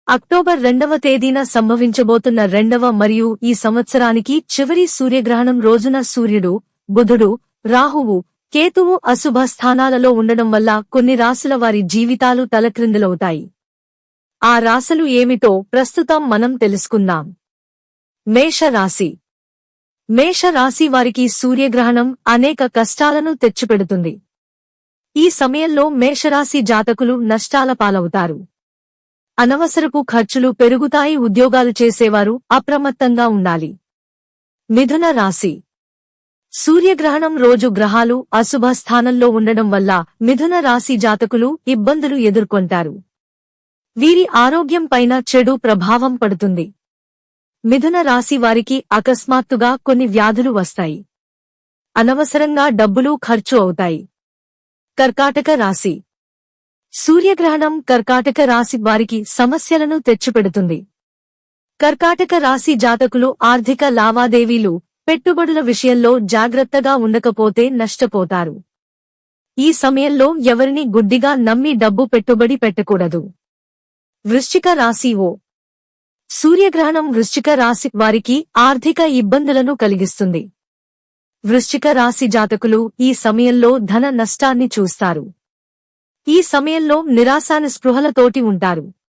October 2వ తేదీన సంభవించబోతున్న రెండవ మరియు ఈ సంవత్సరానికి చివరి సూర్యగ్రహణం రోజున సూర్యుడు, బుధుడు, రాహువు, కేతువు అశుభ స్థానాలలో ఉండడం వల్ల కొన్ని రాశుల వారి జీవితాలు తలక్రిందులవుతాయి. ఆ రాశులు ఏమిటో ప్రస్తుతం మనం తెలుసుకుందాం. మేషరాశి. మేషరాశి వారికి సూర్యగ్రహణం అనేక కష్టాలను తెచ్చిపెడుతుంది. ఈ సమయంలో మేషరాశి జాతకులు నష్టాల పాలవుతారు. అనవసరపు ఖర్చులు పెరుగుతాయి. ఉద్యోగాలు చేసేవారు అప్రమత్తంగా ఉండాలి. మిథున రాశి. సూర్యగ్రహణం రోజు గ్రహాలు అశుభ స్థానంలో ఉండడం వల్ల మిథున రాశి జాతకులు ఇబ్బందులు ఎదుర్కొంటారు. వీరి ఆరోగ్యం పైన చెడు ప్రభావం పడుతుంది. మిథున రాశి వారికి అకస్మాత్తుగా కొన్ని వ్యాధులు వస్తాయి. అనవసరంగా డబ్బులు ఖర్చు అవుతాయి. కర్కాటక రాశి. సూర్యగ్రహణం కర్కాటక రాశి వారికి సమస్యలను తెచ్చిపెడుతుంది. కర్కాటక రాశి జాతకులు ఆర్థిక లావాదేవీలు, పెట్టుబడుల విషయంలో జాగ్రత్తగా ఉండకపోతే నష్టపోతారు. ఈ సమయంలో ఎవరిని గుడ్డిగా నమ్మి డబ్బు పెట్టుబడి పెట్టకూడదు. వృశ్చిక రాశి. సూర్యగ్రహణం వృశ్చిక రాశి వారికి ఆర్థిక ఇబ్బందులను కలిగిస్తుంది. వృశ్చిక రాశి జాతకులు ఈ సమయంలో ధన నష్టాన్ని చూస్తారు. ఈ సమయంలో నిరాశానిస్పృహలతోటి ఉంటారు.